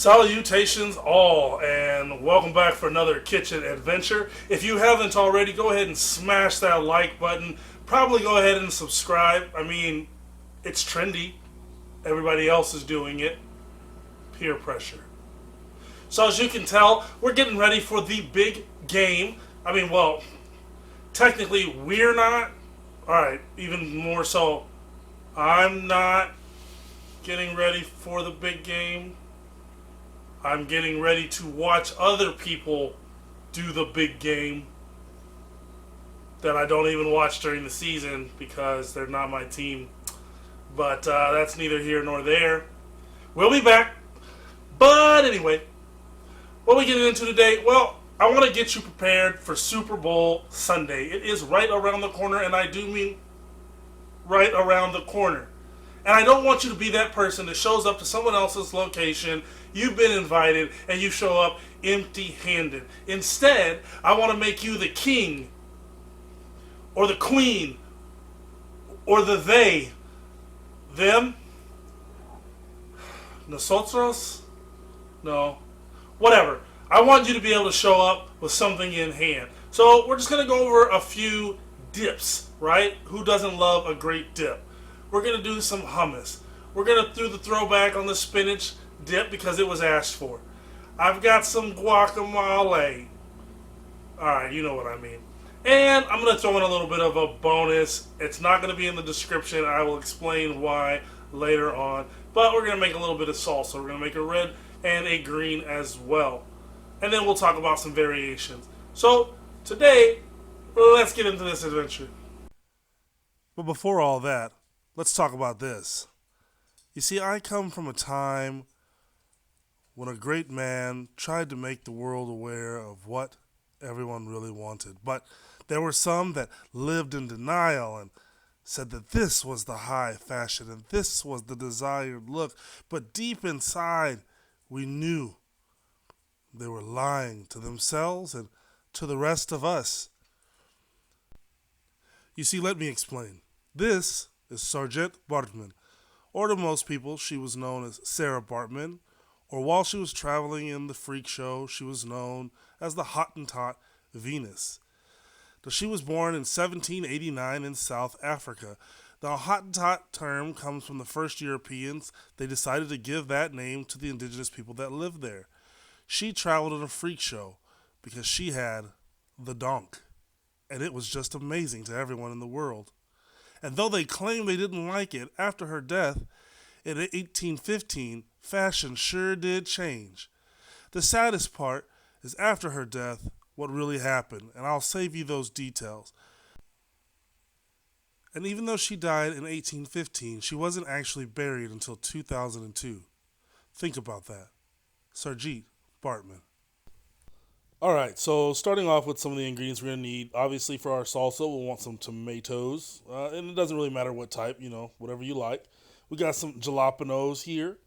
Salutations all, and welcome back for another kitchen adventure. If you haven't already, go ahead and smash that like button. Probably go ahead and subscribe. I mean, it's trendy. Everybody else is doing it. Peer pressure. So as you can tell, we're getting ready for the big game. I mean, well, technically we're not. Alright, even more so, I'm not getting ready for the big game. I'm getting ready to watch other people do the big game that I don't even watch during the season because they're not my team. But that's neither here nor there. We'll be back. But anyway, what are we getting into today? Well, I want to get you prepared for Super Bowl Sunday. It is right around the corner, and I do mean right around the corner. And I don't want you to be that person that shows up to someone else's location, you've been invited, and you show up empty-handed. Instead, I want to make you the king, or the queen, or the they, them, nosotros, no, whatever. I want you to be able to show up with something in hand. So we're just going to go over a few dips, right? Who doesn't love a great dip? We're going to do some hummus. We're going to do the throwback on the spinach dip because it was asked for. I've got some guacamole. Alright, you know what I mean. And I'm going to throw in a little bit of a bonus. It's not going to be in the description. I will explain why later on. But we're going to make a little bit of salsa. We're going to make a red and a green as well. And then we'll talk about some variations. So, today, let's get into this adventure. But before all that, let's talk about this. You see, I come from a time when a great man tried to make the world aware of what everyone really wanted. But there were some that lived in denial and said that this was the high fashion and this was the desired look. But deep inside, we knew they were lying to themselves and to the rest of us. You see, let me explain. This is Sarah Baartman, or to most people, she was known as Sarah Baartman, or while she was traveling in the freak show, she was known as the Hottentot Venus. Now, she was born in 1789 in South Africa. The Hottentot term comes from the first Europeans. They decided to give that name to the indigenous people that lived there. She traveled in a freak show because she had the donk, and it was just amazing to everyone in the world. And though they claimed they didn't like it, after her death in 1815, fashion sure did change. The saddest part is after her death, what really happened, and I'll save you those details. And even though she died in 1815, she wasn't actually buried until 2002. Think about that. Sarah Baartman. Alright, so starting off with some of the ingredients we're going to need. Obviously for our salsa, we'll want some tomatoes. And it doesn't really matter what type, whatever you like. We got some jalapenos here.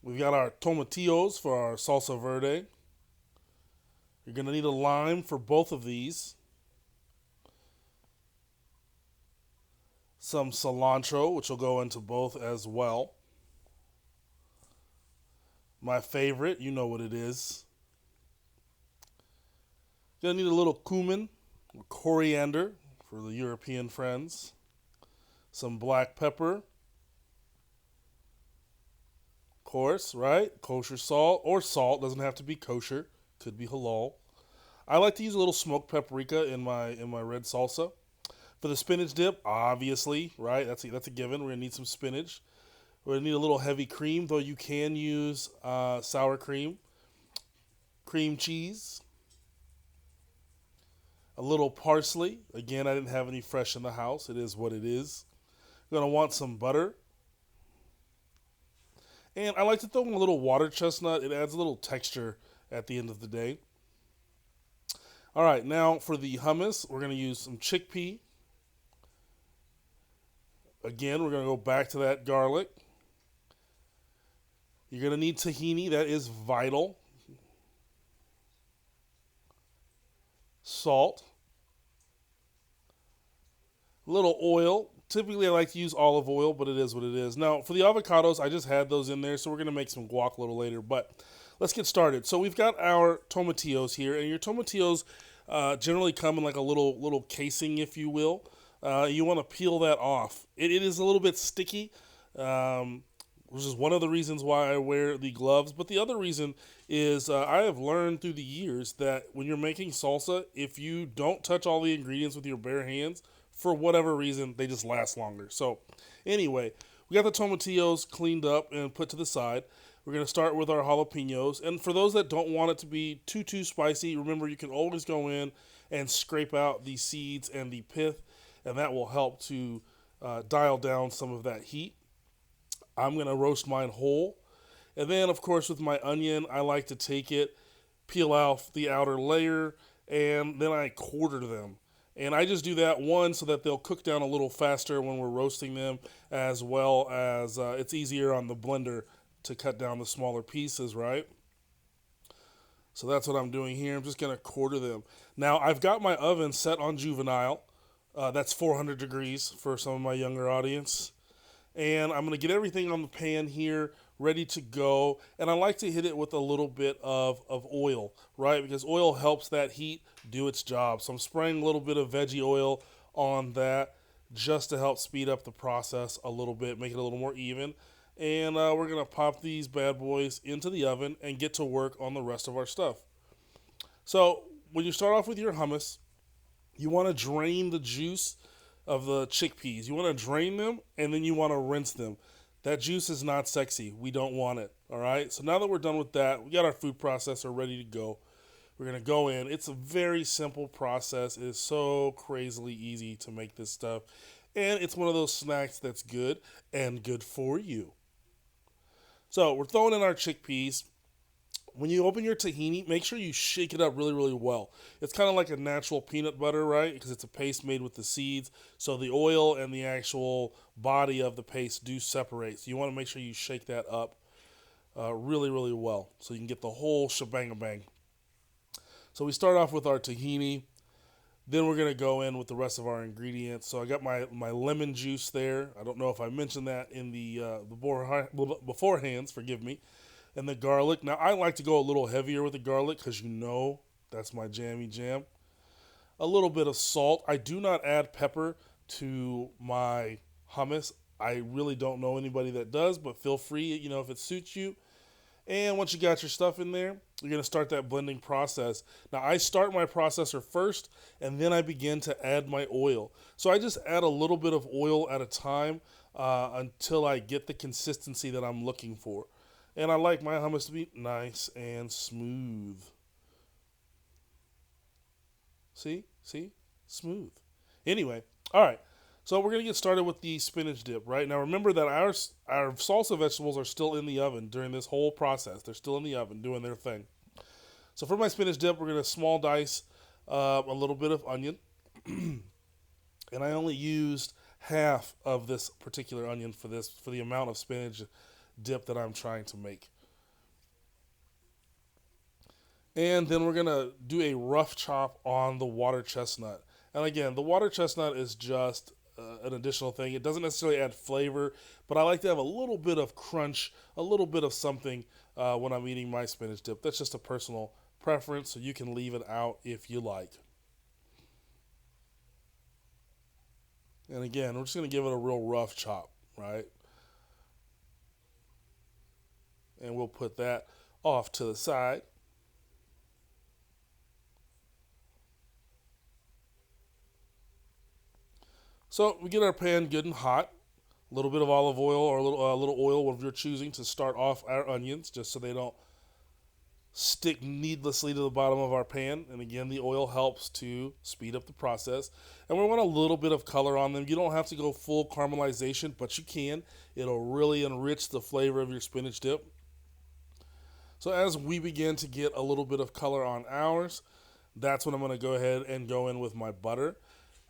We've got our tomatillos for our salsa verde. You're going to need a lime for both of these. Some cilantro, which will go into both as well. My favorite, you know what it is. Gonna need a little cumin, or coriander for the European friends. Some black pepper. Of course, right? Kosher salt, or salt, doesn't have to be kosher, could be halal. I like to use a little smoked paprika in my red salsa. For the spinach dip, obviously, right? That's a given. We're gonna need some spinach. We're going to need a little heavy cream, though you can use sour cream. Cream cheese. A little parsley. Again, I didn't have any fresh in the house. It is what it is. You're going to want some butter. And I like to throw in a little water chestnut. It adds a little texture at the end of the day. All right, now for the hummus, we're going to use some chickpea. Again, we're going to go back to that garlic. You're going to need tahini. That is vital. Salt. A little oil. Typically, I like to use olive oil, but it is what it is. Now, for the avocados, I just had those in there, so we're going to make some guac a little later. But let's get started. So we've got our tomatillos here, and your tomatillos generally come in like a little casing, if you will. You want to peel that off. It is a little bit sticky, which is one of the reasons why I wear the gloves. But the other reason is I have learned through the years that when you're making salsa, if you don't touch all the ingredients with your bare hands, for whatever reason, they just last longer. So anyway, we got the tomatillos cleaned up and put to the side. We're going to start with our jalapenos. And for those that don't want it to be too spicy, remember you can always go in and scrape out the seeds and the pith, and that will help to dial down some of that heat. I'm going to roast mine whole. And then, of course, with my onion, I like to take it, peel off the outer layer, and then I quarter them. And I just do that, one, so that they'll cook down a little faster when we're roasting them, as well as it's easier on the blender to cut down the smaller pieces, right? So that's what I'm doing here. I'm just going to quarter them. Now, I've got my oven set on juvenile. That's 400 degrees for some of my younger audience. And I'm going to get everything on the pan here ready to go. And I like to hit it with a little bit of oil, right? Because oil helps that heat do its job. So I'm spraying a little bit of veggie oil on that just to help speed up the process a little bit, make it a little more even. And we're going to pop these bad boys into the oven and get to work on the rest of our stuff. So when you start off with your hummus, you want to drain the juice of the chickpeas. You want to drain them, and then you want to rinse them. That juice is not sexy. We don't want it, all right? So now that we're done with that, we got our food processor ready to go. We're going to go in. It's a very simple process. It is so crazily easy to make this stuff. And it's one of those snacks that's good and good for you. So we're throwing in our chickpeas. When you open your tahini, make sure you shake it up really well. It's kind of like a natural peanut butter, right? Because it's a paste made with the seeds. So the oil and the actual body of the paste do separate. So you want to make sure you shake that up really well so you can get the whole shebang-a-bang. So we start off with our tahini. Then we're going to go in with the rest of our ingredients. So I got my lemon juice there. I don't know if I mentioned that in the beforehand, forgive me. And the garlic. Now, I like to go a little heavier with the garlic because you know that's my jammy jam. A little bit of salt. I do not add pepper to my hummus. I really don't know anybody that does, but feel free, if it suits you. And once you got your stuff in there, you're going to start that blending process. Now, I start my processor first, and then I begin to add my oil. So I just add a little bit of oil at a time until I get the consistency that I'm looking for. And I like my hummus to be nice and smooth. See? Smooth. Anyway, all right. So we're going to get started with the spinach dip, right? Now remember that our salsa vegetables are still in the oven during this whole process. They're still in the oven doing their thing. So for my spinach dip, we're going to small dice a little bit of onion. And I only used half of this particular onion for the amount of spinach dip that I'm trying to make. And then we're going to do a rough chop on the water chestnut. And again, the water chestnut is just an additional thing. It doesn't necessarily add flavor, but I like to have a little bit of crunch, a little bit of something when I'm eating my spinach dip. That's just a personal preference, so you can leave it out if you like. And again, we're just going to give it a real rough chop, right? And we'll put that off to the side. So we get our pan good and hot. A little bit of olive oil or a little oil, whatever you're choosing, to start off our onions, just so they don't stick needlessly to the bottom of our pan. And again, the oil helps to speed up the process. And we want a little bit of color on them. You don't have to go full caramelization, but you can. It'll really enrich the flavor of your spinach dip. So as we begin to get a little bit of color on ours, that's when I'm going to go ahead and go in with my butter.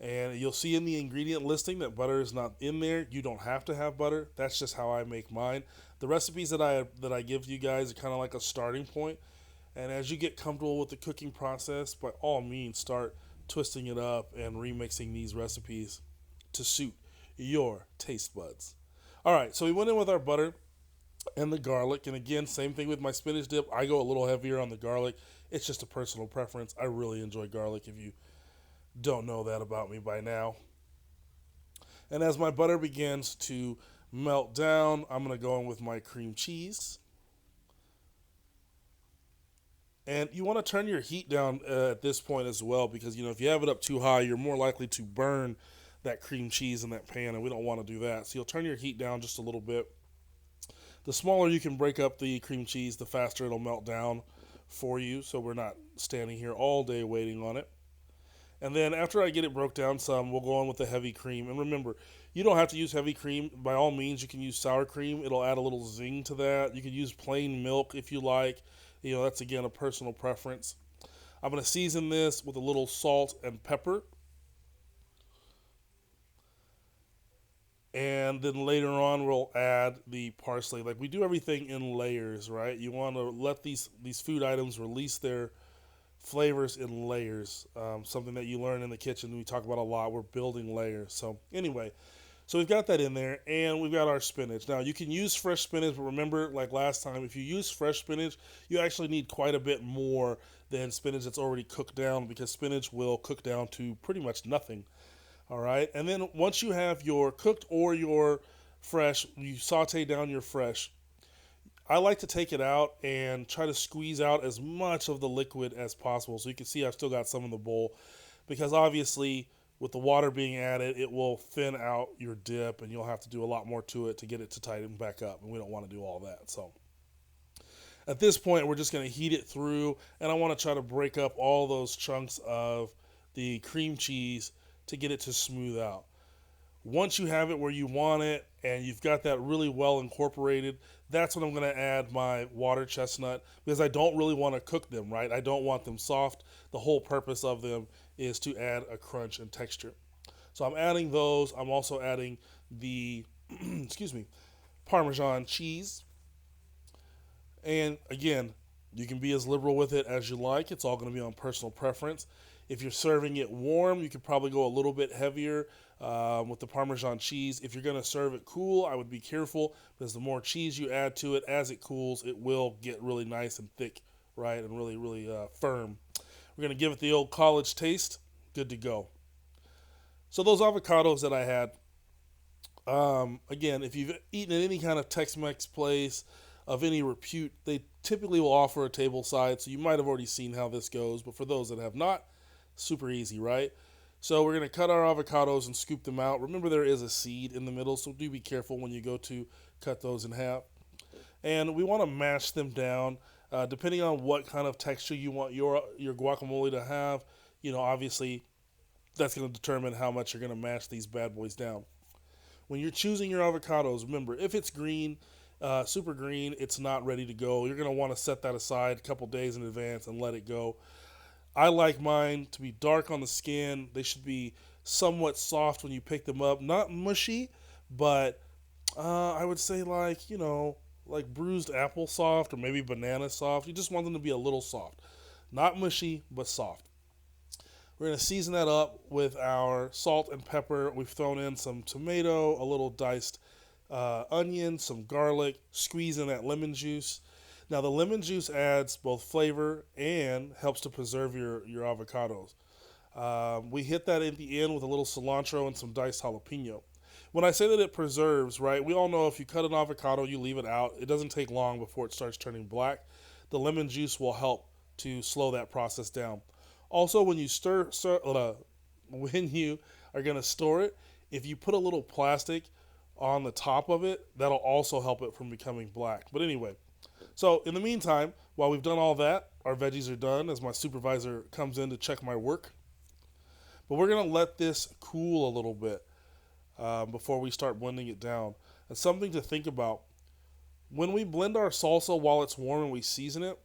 And you'll see in the ingredient listing that butter is not in there. You don't have to have butter. That's just how I make mine. The recipes that I give to you guys are kind of like a starting point. And as you get comfortable with the cooking process, by all means, start twisting it up and remixing these recipes to suit your taste buds. All right, so we went in with our butter and the garlic. And again, same thing with my spinach dip. I go a little heavier on the garlic. It's just a personal preference. I really enjoy garlic if you don't know that about me by now. And as my butter begins to melt down, I'm going to go in with my cream cheese. And you want to turn your heat down at this point as well, because if you have it up too high, you're more likely to burn that cream cheese in that pan, and we don't want to do that. So you'll turn your heat down just a little bit. The smaller you can break up the cream cheese, the faster it'll melt down for you, so we're not standing here all day waiting on it. And then after I get it broke down some, we'll go on with the heavy cream. And remember, you don't have to use heavy cream. By all means, you can use sour cream. It'll add a little zing to that. You can use plain milk if you like. That's, again, a personal preference. I'm going to season this with a little salt and pepper. And then later on, we'll add the parsley. Like, we do everything in layers, right? You want to let these food items release their flavors in layers. Something that you learn in the kitchen, we talk about a lot. We're building layers. So anyway, so we've got that in there, and we've got our spinach. Now, you can use fresh spinach, but remember, like last time, if you use fresh spinach, you actually need quite a bit more than spinach that's already cooked down, because spinach will cook down to pretty much nothing. All right, and then once you have your cooked or your fresh, you saute down your fresh. I like to take it out and try to squeeze out as much of the liquid as possible. So you can see I've still got some in the bowl, because obviously with the water being added, it will thin out your dip, and you'll have to do a lot more to it to get it to tighten back up, and we don't want to do all that. So at this point, we're just going to heat it through, and I want to try to break up all those chunks of the cream cheese to get it to smooth out. Once you have it where you want it and you've got that really well incorporated, that's when I'm going to add my water chestnut, because I don't really want to cook them, right? I don't want them soft. The whole purpose of them is to add a crunch and texture. So I'm adding those. I'm also adding the excuse me, Parmesan cheese. And again, you can be as liberal with it as you like. It's all going to be on personal preference. If you're serving it warm, you could probably go a little bit heavier with the Parmesan cheese. If you're going to serve it cool, I would be careful, because the more cheese you add to it as it cools, it will get really nice and thick, right, and really, really firm. We're going to give it the old college taste. Good to go. So those avocados that I had, again, if you've eaten at any kind of Tex-Mex place of any repute, they typically will offer a table side, so you might have already seen how this goes, but for those that have not, super easy, right? So we're going to cut our avocados and scoop them out. Remember, there is a seed in the middle, so do be careful when you go to cut those in half. And we want to mash them down, depending on what kind of texture you want your guacamole to have. Obviously, that's going to determine how much you're going to mash these bad boys down. When you're choosing your avocados, remember, if it's green, super green, it's not ready to go. You're going to want to set that aside a couple days in advance and let it go. I like mine to be dark on the skin. They should be somewhat soft when you pick them up. Not mushy, but I would say like bruised apple soft, or maybe banana soft. You just want them to be a little soft. Not mushy, but soft. We're going to season that up with our salt and pepper. We've thrown in some tomato, a little diced onion, some garlic, squeeze in that lemon juice. Now, the lemon juice adds both flavor and helps to preserve your avocados. We hit that at the end with a little cilantro and some diced jalapeno. When I say that it preserves, right, we all know if you cut an avocado, you leave it out, it doesn't take long before it starts turning black. The lemon juice will help to slow that process down. Also, when you when you are going to store it, if you put a little plastic on the top of it, that'll also help it from becoming black. But anyway, so in the meantime, while we've done all that, our veggies are done as my supervisor comes in to check my work. But we're going to let this cool a little bit before we start blending it down. And something to think about, when we blend our salsa while it's warm and we season it,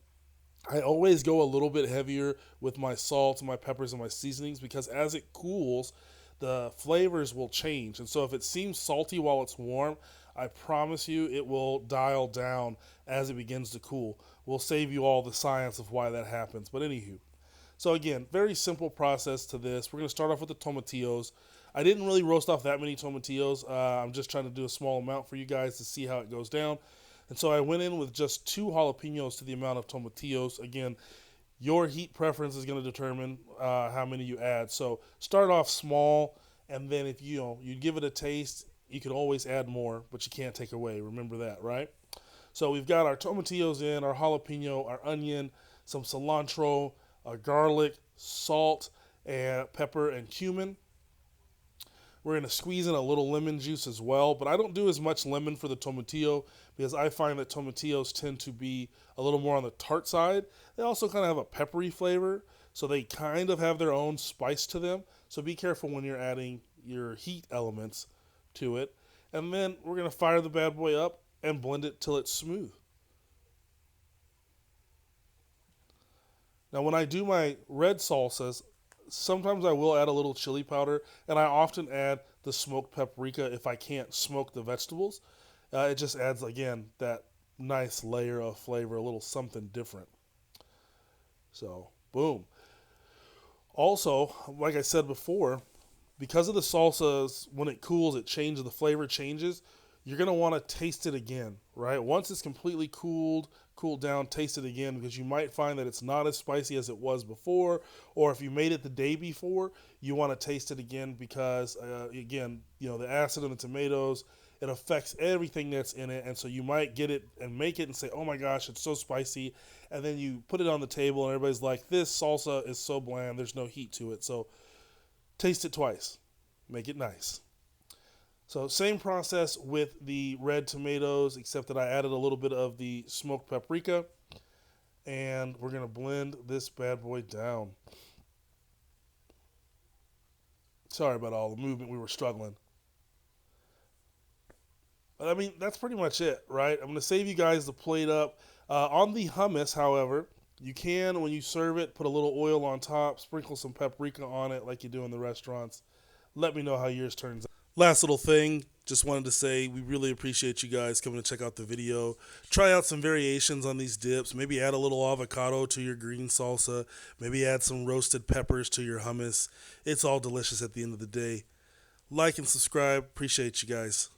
I always go a little bit heavier with my salt, my peppers, and my seasonings, because as it cools, the flavors will change. And so if it seems salty while it's warm, I promise you it will dial down as it begins to cool. We'll save you all the science of why that happens. But anywho, so again, very simple process to this. We're going to start off with the tomatillos. I didn't really roast off that many tomatillos. I'm just trying to do a small amount for you guys to see how it goes down. And so I went in with just 2 jalapenos to the amount of tomatillos. Again, your heat preference is going to determine how many you add. So start off small, and then if you give it a taste, you can always add more, but you can't take away. Remember that, right? So we've got our tomatillos in, our jalapeno, our onion, some cilantro, garlic, salt, and pepper and cumin. We're going to squeeze in a little lemon juice as well, but I don't do as much lemon for the tomatillo because I find that tomatillos tend to be a little more on the tart side. They also kind of have a peppery flavor, so they kind of have their own spice to them. So be careful when you're adding your heat elements to it. And then we're going to fire the bad boy up and blend it till it's smooth. Now when I do my red salsas, sometimes I will add a little chili powder, and I often add the smoked paprika if I can't smoke the vegetables. It just adds, again, that nice layer of flavor, a little something different. So, boom. Also, like I said before, because of the salsas, when it cools, the flavor changes. You're going to want to taste it again, right? Once it's completely cooled down, taste it again, because you might find that it's not as spicy as it was before, or if you made it the day before, you want to taste it again because, again, the acid in the tomatoes, it affects everything that's in it, and so you might get it and make it and say, oh my gosh, it's so spicy, and then you put it on the table and everybody's like, this salsa is so bland, there's no heat to it, so taste it twice. Make it nice. So same process with the red tomatoes, except that I added a little bit of the smoked paprika. And we're going to blend this bad boy down. Sorry about all the movement, we were struggling. But I mean, that's pretty much it, right? I'm going to save you guys the plate up. On the hummus, however, you can, when you serve it, put a little oil on top, sprinkle some paprika on it like you do in the restaurants. Let me know how yours turns out. Last little thing, just wanted to say we really appreciate you guys coming to check out the video. Try out some variations on these dips. Maybe add a little avocado to your green salsa. Maybe add some roasted peppers to your hummus. It's all delicious at the end of the day. Like and subscribe. Appreciate you guys.